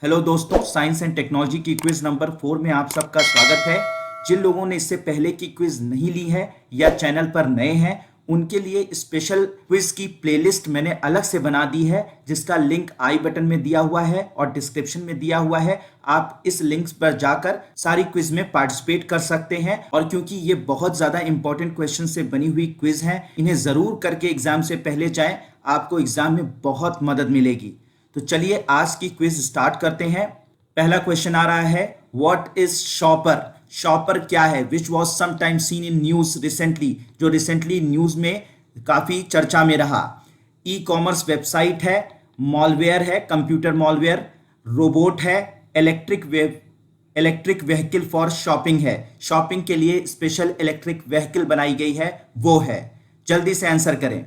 Hello दोस्तों, science and technology की quiz number 4 में आप सबका स्वागत है। जिन लोगों ने इससे पहले की क्विज नहीं ली है या चैनल पर नए हैं, उनके लिए स्पेशल क्विज की प्लेलिस्ट मैंने अलग से बना दी है, जिसका लिंक आई बटन में दिया हुआ है और डिस्क्रिप्शन में दिया हुआ है। आप इस लिंक पर जाकर सारी क्विज में पार्टिसिपेट कर सकते हैं। और क्योंकि ये बहुत ज्यादा इंपॉर्टेंट क्वेश्चन से बनी हुई क्विज है, इन्हें जरूर करके एग्जाम से पहले जाएं, आपको एग्जाम में बहुत मदद मिलेगी। तो चलिए आज की क्विज स्टार्ट करते हैं। पहला क्वेश्चन आ रहा है, व्हाट इज शॉपर? शॉपर क्या है? Which was sometime seen in news recently, जो रिसेंटली न्यूज में काफी चर्चा में रहा। ई कॉमर्स वेबसाइट है, मॉलवेयर है, कंप्यूटर मॉलवेयर, रोबोट है, इलेक्ट्रिक व्हीकल फॉर शॉपिंग है। शॉपिंग के लिए स्पेशल इलेक्ट्रिक व्हीकल बनाई गई है, वो है। जल्दी से आंसर करें।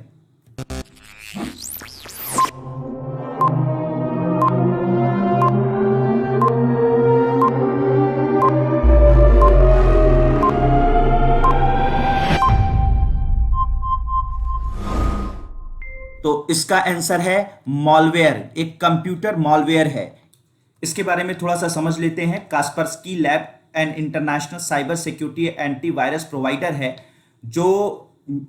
तो इसका आंसर है मॉलवेयर, एक कंप्यूटर मॉलवेयर है। इसके बारे में थोड़ा सा समझ लेते हैं। Kaspersky lab and international cyber security antivirus provider है, जो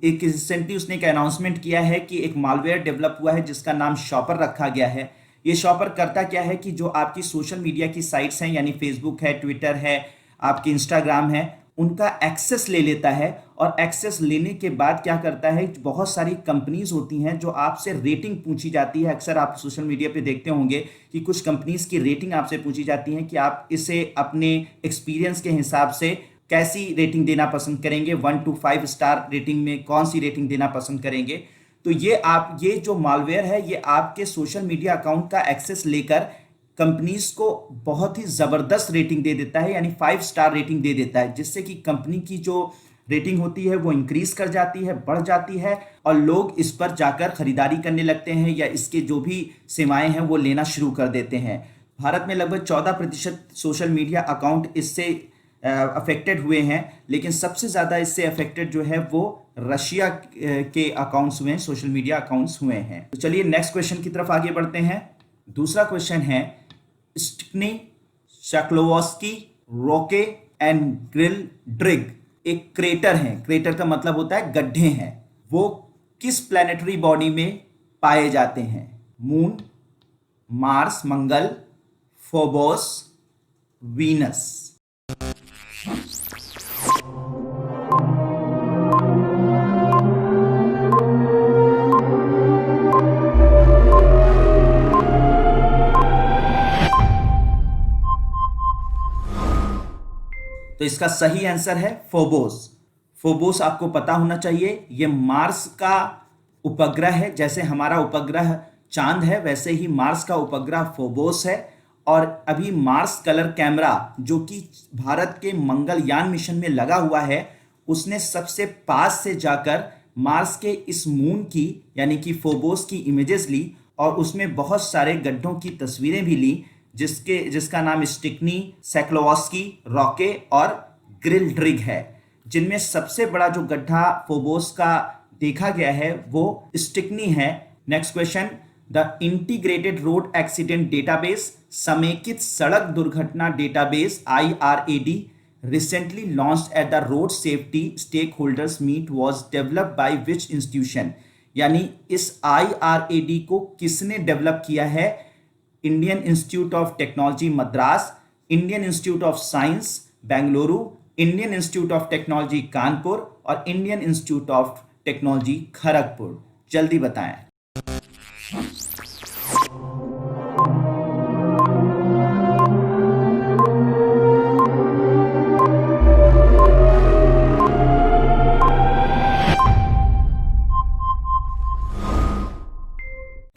एक रिसेंटली उसने एक अनाउंसमेंट किया है कि एक मॉलवेयर डेवलप हुआ है जिसका नाम शॉपर रखा गया है। ये शॉपर करता क्या है कि जो आपकी सोशल मीडिया की साइट्स हैं, यानी फेसबुक है, ट्विटर है, आपकी इंस्टाग्राम है, उनका एक्सेस ले लेता है। और एक्सेस लेने के बाद क्या करता है, बहुत सारी कंपनीज होती हैं जो आपसे रेटिंग पूछी जाती है। अक्सर आप सोशल मीडिया पे देखते होंगे कि कुछ कंपनीज की रेटिंग आपसे पूछी जाती है कि आप इसे अपने एक्सपीरियंस के हिसाब से कैसी रेटिंग देना पसंद करेंगे, 1 to 5 स्टार रेटिंग में कौन सी रेटिंग देना पसंद करेंगे। तो ये जो मालवेयर है, ये आपके सोशल मीडिया अकाउंट का एक्सेस लेकर कंपनीज को बहुत ही जबरदस्त रेटिंग दे देता है, यानी 5 स्टार रेटिंग दे देता है, जिससे कि कंपनी की जो रेटिंग होती है वो इंक्रीज कर जाती है, बढ़ जाती है, और लोग इस पर जाकर खरीदारी करने लगते हैं या इसके जो भी सेवाएं हैं वो लेना शुरू कर देते हैं। भारत में लगभग 14% सोशल मीडिया अकाउंट इससे अफेक्टेड हुए हैं, लेकिन सबसे ज़्यादा इससे अफेक्टेड जो है वो रशिया के अकाउंट्स हुए हैं, सोशल मीडिया अकाउंट्स हुए हैं। तो चलिए नेक्स्ट क्वेश्चन की तरफ आगे बढ़ते हैं। दूसरा क्वेश्चन है, स्टिकनी, शक्लोवस्की, रोके एंड ग्रिल ड्रिग एक क्रेटर है। क्रेटर का मतलब होता है गड्ढे हैं। वो किस प्लैनेटरी बॉडी में पाए जाते हैं? मून, मार्स मंगल, फोबोस, वीनस। तो इसका सही आंसर है फोबोस। फोबोस आपको पता होना चाहिए, यह मार्स का उपग्रह है। जैसे हमारा उपग्रह चांद है, वैसे ही मार्स का उपग्रह फोबोस है। और अभी मार्स कलर कैमरा, जो कि भारत के मंगलयान मिशन में लगा हुआ है, उसने सबसे पास से जाकर मार्स के इस मून की, यानी कि फोबोस की इमेजेस ली, और उसमें बहुत सारे गड्ढों की तस्वीरें भी ली, जिसका नाम स्टिकनी, सेक्लोवस्की, रॉके और ग्रिल ड्रिग है। जिनमें सबसे बड़ा जो गड्ढा फोबोस का देखा गया है वो स्टिकनी है। Next question, the integrated road accident database, समेकित सड़क दुर्घटना database IRAD, recently launched at the road safety stakeholders meet was developed by which institution? यानी इस IRAD को किसने डेवलप किया है? Indian Institute of Technology Madras, Indian Institute of Science Bengaluru, Indian Institute of Technology Kanpur और Indian Institute of Technology Kharagpur. जल्दी बताएं।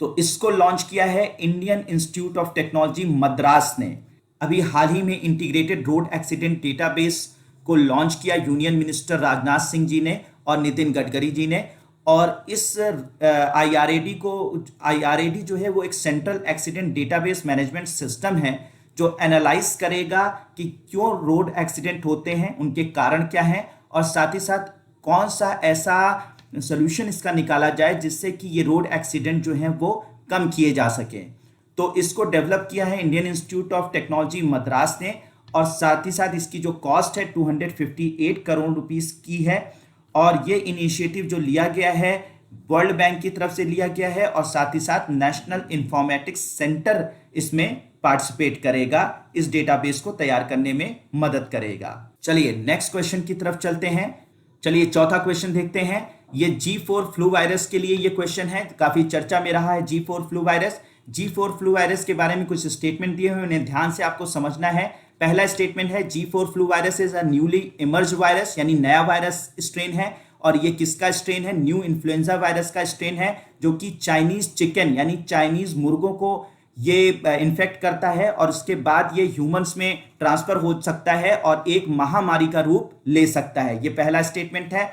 तो इसको लॉन्च किया है Indian Institute of Technology Madras ने। अभी हाल ही में इंटीग्रेटेड रोड एक्सीडेंट डेटाबेस को लॉन्च किया यूनियन मिनिस्टर राजनाथ सिंह जी ने और नितिन गडकरी जी ने। और इस IRAD जो है वो एक central accident database management system है, जो एनालाइज करेगा कि क्यों रोड एक्सीडेंट होते हैं, उनके कारण क्या हैं, और साथ ही साथ कौन सा ऐसा सोल्यूशन इसका निकाला जाए जिससे कि ये रोड एक्सीडेंट जो हैं वो कम किए जा सके। तो इसको डेवलप किया है Indian Institute of Technology Madras ने, और साथ ही साथ इसकी जो कॉस्ट है 258 करोड़ रुपीस की है। और ये इनिशिएटिव जो लिया गया है वर्ल्ड बैंक की तरफ से लिया गया है, और साथ ही साथ नेशनल इंफॉर्मेटिक्स सेंटर इसमें पार्टिसिपेट करेगा, इस डेटाबेस को तैयार करने में मदद करेगा। चलिए नेक्स्ट क्वेश्चन की तरफ चलते हैं। चलिए चौथा क्वेश्चन देखते हैं। ये G4 फ्लू वायरस के लिए ये क्वेश्चन है, काफी चर्चा में रहा है G4 flu virus. G4 flu virus के बारे में कुछ स्टेटमेंट दिए हुए, उन्हें ध्यान से आपको समझना है। पहला स्टेटमेंट है G4 flu virus is a newly emerge virus, यानी नया वायरस स्ट्रेन है। और ये किसका स्ट्रेन है? न्यू इन्फ्लुएंजा वायरस का स्ट्रेन है, जो कि चाइनीज चिकन यानी चाइनीज मुर्गों को ये इन्फेक्ट करता है, और उसके बाद ये ह्यूमंस में ट्रांसफर हो सकता है और एक महामारी का रूप ले सकता है। ये पहला स्टेटमेंट है।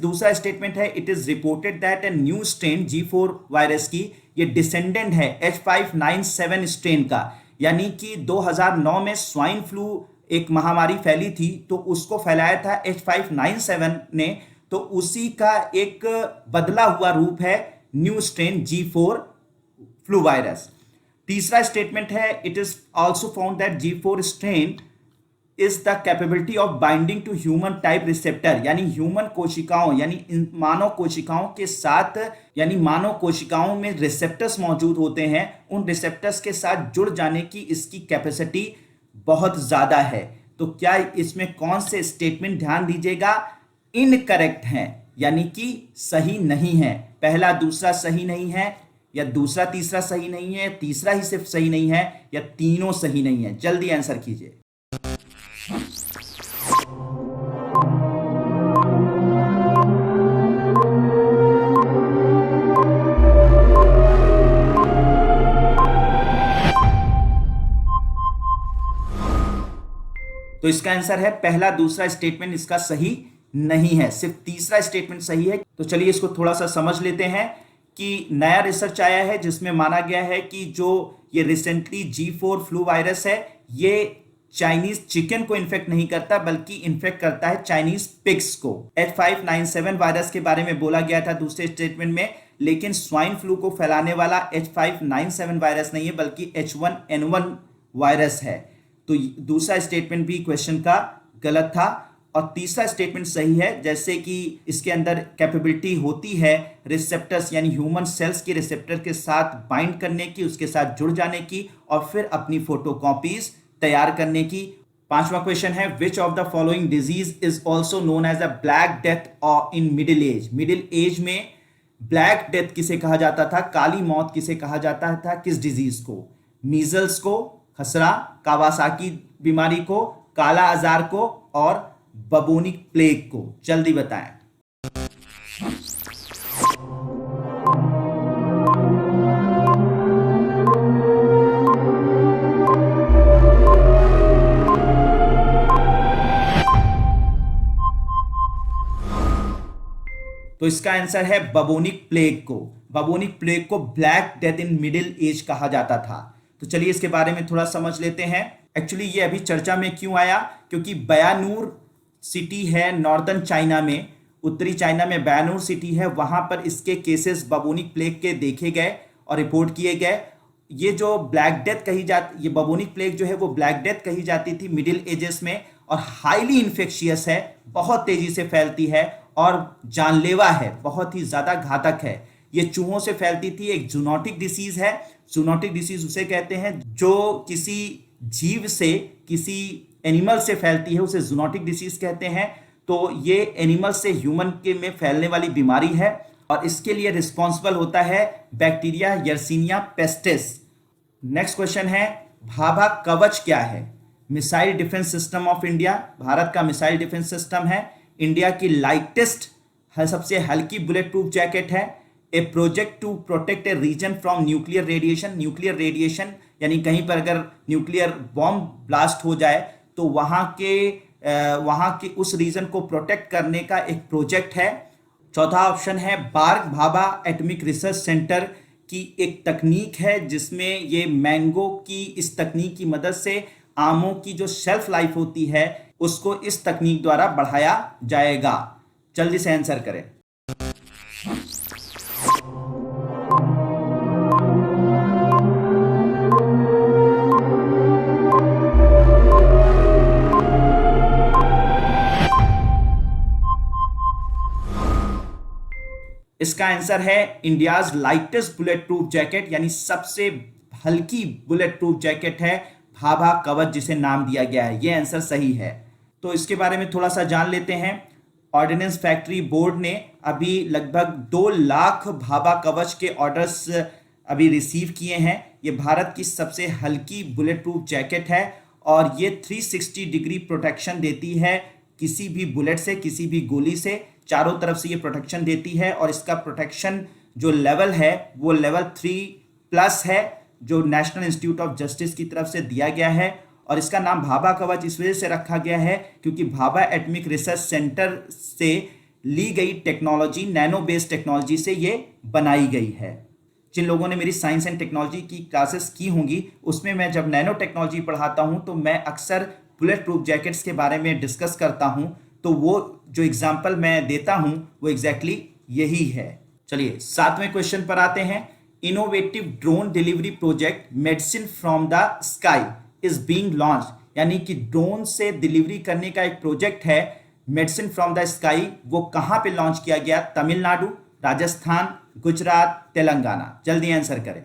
दूसरा स्टेटमेंट है, it is reported that a new strain G4 virus की ये डिसेंडेंट है H597 स्ट्रेन का, यानी कि 2009 में स्वाइन फ्लू एक महामारी फैली थी, तो उसको फैलाया था H597 ने, तो उसी का एक बदला हुआ रूप है new strain G4 flu virus. तीसरा स्टेटमेंट है, it is also found that G4 strain is the capability of binding to human type receptor, यानी ह्यूमन कोशिकाओं यानी मानव कोशिकाओं के साथ, यानी मानव कोशिकाओं में रिसेप्टर्स मौजूद होते हैं, उन रिसेप्टर्स के साथ जुड़ जाने की इसकी कैपेसिटी बहुत ज्यादा है। तो क्या इसमें कौन से स्टेटमेंट ध्यान दीजिएगा इनकरेक्ट हैं, यानी कि सही नहीं है? पहला दूसरा सही नहीं है, या दूसरा तीसरा सही नहीं है, तीसरा ही सिर्फ सही नहीं है, या तीनों सही नहीं है? जल्दी आंसर कीजिए। तो इसका आंसर है पहला दूसरा स्टेटमेंट इसका सही नहीं है, सिर्फ तीसरा स्टेटमेंट सही है। तो चलिए इसको थोड़ा सा समझ लेते हैं कि नया रिसर्च आया है जिसमें माना गया है कि जो ये रिसेंटली G4 फ्लू वायरस है, ये चाइनीज चिकन को इन्फेक्ट नहीं करता, बल्कि इन्फेक्ट करता है चाइनीज पिग्स को। H597 वायरस के बारे में बोला गया था दूसरे स्टेटमेंट में, लेकिन स्वाइन फ्लू को फैलाने वाला H597 वायरस नहीं है, बल्कि H1N1 वायरस है। तो दूसरा स्टेटमेंट भी क्वेश्चन का गलत था, और तीसरा स्टेटमेंट सही है, जैसे कि इसके अंदर कैपेबिलिटी होती है रिसेप्टर्स यानी ह्यूमन सेल्स के रिसेप्टर के साथ बाइंड करने की, उसके साथ जुड़ जाने की, और फिर अपनी फोटोकॉपीज तैयार करने की। पांचवा क्वेश्चन है, which of the following disease is also known as a black death in middle age? Middle age में ब्लैक डेथ किसे कहा जाता था, काली मौत किसे कहा जाता था, किस डिजीज को? मीजल्स को, खसरा, कावासाकी बीमारी को, काला आजार को, और बबोनिक प्लेग को? जल्दी बताएं। तो इसका आंसर है बबोनिक प्लेग को। बबोनिक प्लेग को black death in middle as कहा जाता था। तो चलिए इसके बारे में थोड़ा समझ लेते हैं। एक्चुअली ये अभी चर्चा में क्यों आया, क्योंकि बयानूर सिटी है नॉर्दर्न चाइना में, उत्तरी चाइना में बयानूर सिटी है, वहां पर इसके केसेस बबोनिक प्लेग के देखे गए और रिपोर्ट किए गए। ये जो ब्लैक डेथ कही जाती, ये बबोनिक प्लेग जो है वो ब्लैक डेथ कही जाती थी मिडिल एजेस में, और हाईली इन्फेक्शियस है, बहुत तेजी से फैलती है और जानलेवा है, बहुत ही ज्यादा घातक है। ये चूहों से फैलती थी, एक जूनोटिक डिसीज है। जूनोटिक डिसीज उसे कहते हैं जो किसी जीव से, किसी एनिमल से फैलती है, उसे जूनोटिक डिसीज कहते हैं। तो ये एनिमल से ह्यूमन के में फैलने वाली बीमारी है, और इसके लिए रिस्पॉन्सिबल होता है bacteria Yersinia pestis. Next question है, भाभा कवच क्या है? Missile defence system of India, Bharat का मिसाइल डिफेंस सिस्टम है, इंडिया की लाइटेस्ट सबसे हल्की बुलेट प्रूफ जैकेट है। A project to protect a region from nuclear radiation, nuclear radiation यानी कहीं पर अगर न्यूक्लियर बॉम्ब ब्लास्ट हो जाए तो वहां के उस रीजन को प्रोटेक्ट करने का एक प्रोजेक्ट है। चौथा ऑप्शन है, बार्क भाभा एटॉमिक रिसर्च सेंटर की एक तकनीक है, जिसमें ये मैंगो की इस तकनीक की मदद से आमों की जो शेल्फ लाइफ होती है उसको इस तकनीक द्वारा बढ़ाया जाएगा। जल्दी से आंसर करें। इसका आंसर है India's lightest bullet proof jacket, यानी सबसे हल्की बुलेट प्रूफ जैकेट है भाभा कवच, जिसे नाम दिया गया है। यह आंसर सही है। तो इसके बारे में थोड़ा सा जान लेते हैं। ऑर्डिनेंस फैक्ट्री बोर्ड ने अभी लगभग 2 लाख भाभा कवच के ऑर्डर्स अभी रिसीव किए हैं। ये भारत की सबसे हल्की बुलेट प्रूफ जैकेट है और ये 360 डिग्री प्रोटेक्शन देती है किसी भी बुलेट से, किसी भी गोली से। चारों तरफ से ये प्रोटेक्शन देती है और इसका प्रोटेक्शन जो लेवल है वो लेवल 3+ है, जो नेशनल इंस्टीट्यूट ऑफ जस्टिस की तरफ से दिया गया है। और इसका नाम भाभा कवच इस वजह से रखा गया है क्योंकि भाभा एटॉमिक रिसर्च सेंटर से ली गई टेक्नोलॉजी, नैनो बेस्ड टेक्नोलॉजी से ये बनाई गई है। जिन लोगों ने मेरी साइंस एंड टेक्नोलॉजी की क्लासेस की होंगी उसमें मैं जब नैनो टेक्नोलॉजी पढ़ाता हूं तो मैं अक्सर बुलेट प्रूफ जैकेट्स के बारे में डिस्कस करता हूं, तो वो जो एग्जाम्पल मैं देता हूं वो एग्जैक्टली यही है। चलिए 7वें क्वेश्चन पर आते हैं। Innovative drone delivery project medicine from the sky is being launch, यानी कि ड्रोन से डिलीवरी करने का एक प्रोजेक्ट है मेडिसिन फ्रॉम द स्काई। वो कहां पे लॉन्च किया गया? तमिलनाडु, राजस्थान, गुजरात, तेलंगाना। जल्दी आंसर करें।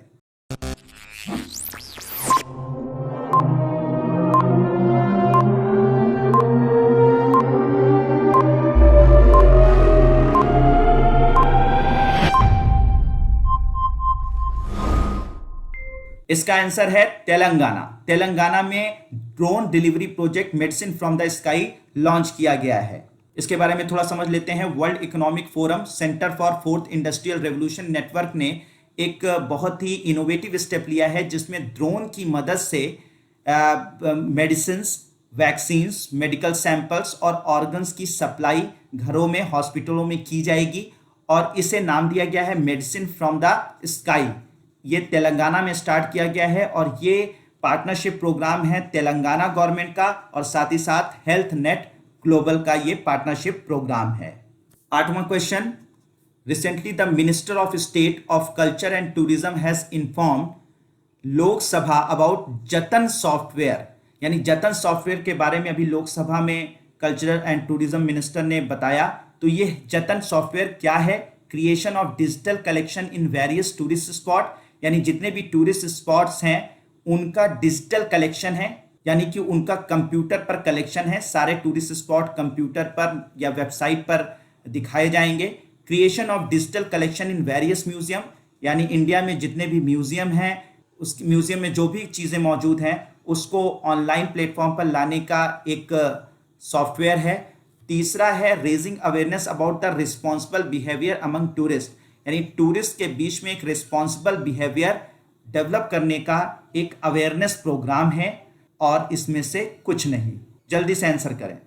इसका आंसर है तेलंगाना। तेलंगाना में drone delivery project medicine from the sky launch किया गया है। इसके बारे में थोड़ा समझ लेते हैं। World economic forum, centre for fourth industrial revolution network ने एक बहुत ही इनोवेटिव स्टेप लिया है जिसमें ड्रोन की मदद से मेडिसिन, वैक्सीन्स, मेडिकल सैंपल्स और ऑर्गन्स की सप्लाई घरों में, हॉस्पिटलों में की जाएगी और इसे नाम दिया गया है मेडिसिन फ्रॉम द स्काई। ये तेलंगाना में स्टार्ट किया गया है और ये पार्टनरशिप प्रोग्राम है तेलंगाना गवर्नमेंट का और साथ ही साथ हेल्थ नेट ग्लोबल का ये पार्टनरशिप प्रोग्राम है। 8वां question. Recently the minister of state of culture and tourism has informed Lok Sabha about Jatan software, यानी जतन सॉफ्टवेयर के बारे में अभी लोकसभा में कल्चरल एंड टूरिज्म मिनिस्टर ने बताया। तो ये जतन सॉफ्टवेयर क्या है? Creation of digital collection in various tourist spot, यानी जितने भी टूरिस्ट स्पॉट्स हैं उनका डिजिटल कलेक्शन है, यानी कि उनका कंप्यूटर पर कलेक्शन है। सारे टूरिस्ट स्पॉट कंप्यूटर पर या वेबसाइट पर दिखाए जाएंगे। Creation of digital collection in various museum, यानी इंडिया में जितने भी म्यूजियम हैं उस म्यूजियम में जो भी चीज़ें मौजूद हैं उसको ऑनलाइन प्लेटफॉर्म पर लाने का एक सॉफ्टवेयर है। तीसरा है raising awareness about the responsible behaviour among tourist, यानी टूरिस्ट के बीच में एक रिस्पॉन्सिबल बिहेवियर डेवलप करने का एक अवेयरनेस प्रोग्राम है और इसमें से कुछ नहीं। जल्दी से आंसर करें।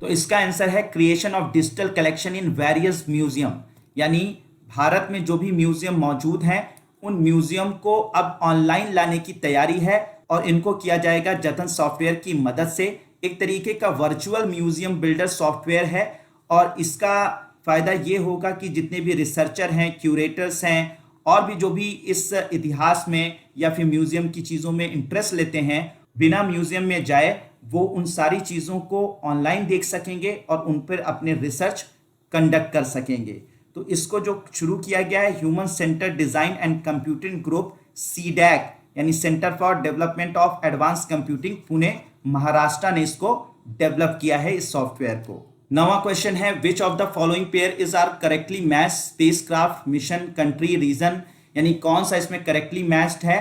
तो इसका आंसर है creation of digital collection in various museum, यानी भारत में जो भी म्यूजियम मौजूद हैं उन म्यूजियम को अब ऑनलाइन लाने की तैयारी है और इनको किया जाएगा जतन सॉफ्टवेयर की मदद से। एक तरीके का वर्चुअल म्यूजियम बिल्डर सॉफ्टवेयर है और इसका फ़ायदा ये होगा कि जितने भी रिसर्चर हैं, क्यूरेटर्स हैं और भी जो भी इस इतिहास में या फिर म्यूजियम की चीज़ों में इंटरेस्ट लेते हैं, बिना म्यूजियम में जाए वो उन सारी चीज़ों को ऑनलाइन देख सकेंगे और उन पर अपने रिसर्च कंडक्ट कर सकेंगे। तो इसको जो शुरू किया गया है human centre design and computing group, CDAC, यानी centre for development of advance computing, Pune Maharashtra ने इसको डेवलप किया है इस सॉफ्टवेयर को। 9वां क्वेश्चन है which of the following pair is are correctly matched spacecraft mission country region, यानी कौन सा इसमें करेक्टली मैच्ड है?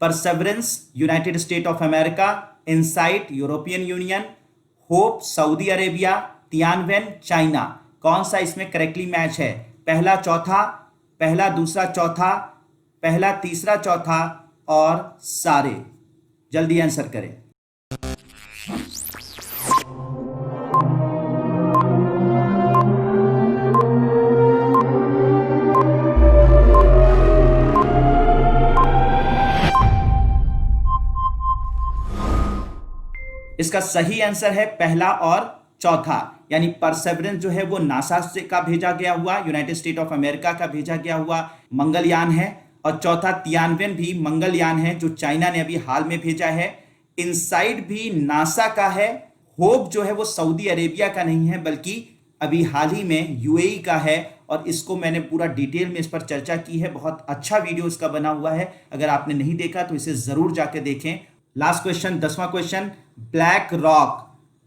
Perseverance United State of America, Insight European Union, Hope Saudi Arabia, Tianwen China. कौन सा इसमें करेक्टली मैच है? पहला चौथा, पहला दूसरा चौथा, पहला तीसरा चौथा और सारे। जल्दी आंसर करें। इसका सही आंसर है पहला और चौथा यानी परसेवरेंस जो है वो नासा से का भेजा गया हुआ, यूनाइटेड स्टेट ऑफ अमेरिका का भेजा गया हुआ मंगलयान है। और चौथा तियानवेन भी मंगलयान है जो चाइना ने अभी हाल में भेजा है। इनसाइड भी नासा का है। होप जो है वो सऊदी अरेबिया का नहीं है बल्कि अभी हाल ही में यूएई का है, और इसको मैंने पूरा डिटेल में इस पर चर्चा की है। बहुत अच्छा वीडियो इसका बना हुआ है, अगर आपने नहीं देखा तो इसे जरूर जाके देखें। लास्ट क्वेश्चन, 10वां क्वेश्चन, ब्लैक रॉक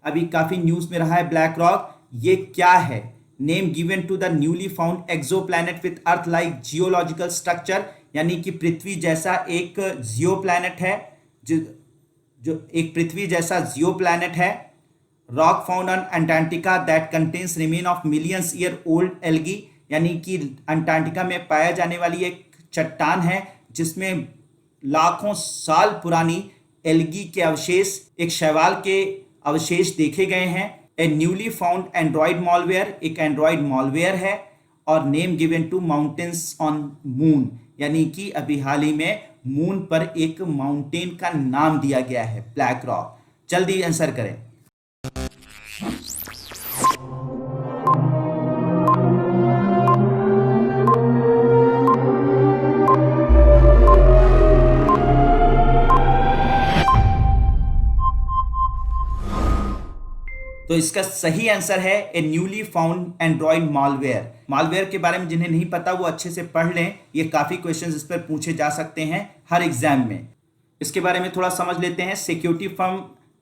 अभी काफी न्यूज में रहा है। ब्लैक रॉक ये क्या है? Name given to the newly found exoplanet with earth like geological structure, यानी कि पृथ्वी जैसा एक जियो प्लैनेट है, जो एक पृथ्वी जैसा जियो प्लैनेट है। Rock found on Antarctica that contains remain of millions year old algae, यानी कि अंटार्कटिका में पाया जाने वाली एक चट्टान है जिसमें लाखों साल पुरानी एल्गी के अवशेष, एक शैवाल के अवशेष देखे गए हैं। A newly found Android malware एक एंड्रॉइड मॉलवेयर है। और name given to mountains on moon, यानी कि अभी हाल ही में मून पर एक माउंटेन का नाम दिया गया है ब्लैक रॉक। जल्दी आंसर करें। तो इसका सही आंसर है a newly found Android malware. Malware के बारे में जिन्हें नहीं पता वो अच्छे से पढ़ लें, ये काफी क्वेश्चंस इस पर पूछे जा सकते हैं हर एग्जाम में। इसके बारे में थोड़ा समझ लेते हैं। सिक्योरिटी फर्म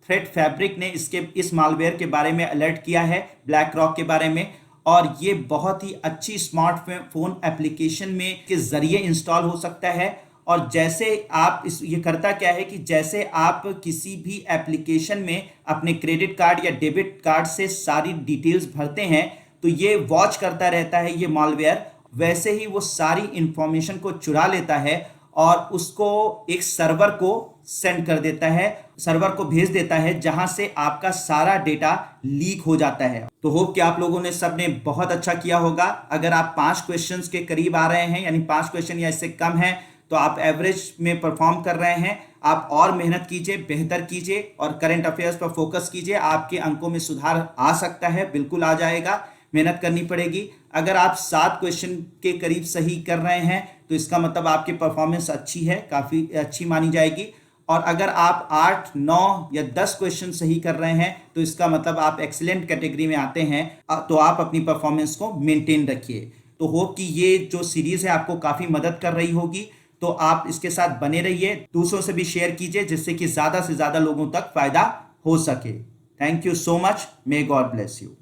थ्रेट फैब्रिक ने इस मॉलवेयर के बारे में अलर्ट किया है ब्लैक रॉक के बारे में, और ये बहुत ही अच्छी स्मार्टफोन एप्लीकेशन में के जरिए इंस्टॉल हो सकता है। और जैसे आप ये करता क्या है कि जैसे आप किसी भी एप्लीकेशन में अपने क्रेडिट कार्ड या डेबिट कार्ड से सारी डिटेल्स भरते हैं तो ये वॉच करता रहता है ये मॉलवेयर, वैसे ही वो सारी इंफॉर्मेशन को चुरा लेता है और उसको एक सर्वर को सेंड कर देता है, सर्वर को भेज देता है, जहां से आपका सारा डेटा लीक हो जाता है। तो होप कि आप लोगों ने सबने बहुत अच्छा किया होगा। अगर आप 5 क्वेश्चंस के करीब आ रहे हैं, यानी 5 क्वेश्चन या इससे कम है, तो आप एवरेज में परफॉर्म कर रहे हैं। आप और मेहनत कीजिए, बेहतर कीजिए और करंट अफेयर्स पर फोकस कीजिए। आपके अंकों में सुधार आ सकता है, बिल्कुल आ जाएगा, मेहनत करनी पड़ेगी। अगर आप 7 क्वेश्चन के करीब सही कर रहे हैं तो इसका मतलब आपकी परफॉर्मेंस अच्छी है, काफ़ी अच्छी मानी जाएगी। और अगर आप 8, 9 या 10 क्वेश्चन सही कर रहे हैं तो इसका मतलब आप एक्सीलेंट कैटेगरी में आते हैं। तो आप अपनी परफॉर्मेंस को मेंटेन रखिए। तो होप कि ये जो सीरीज़ है आपको काफ़ी मदद कर रही होगी, तो आप इसके साथ बने रहिए, दूसरों से भी शेयर कीजिए जिससे कि ज़्यादा से ज़्यादा लोगों तक फायदा हो सके। Thank you so much, may God bless you.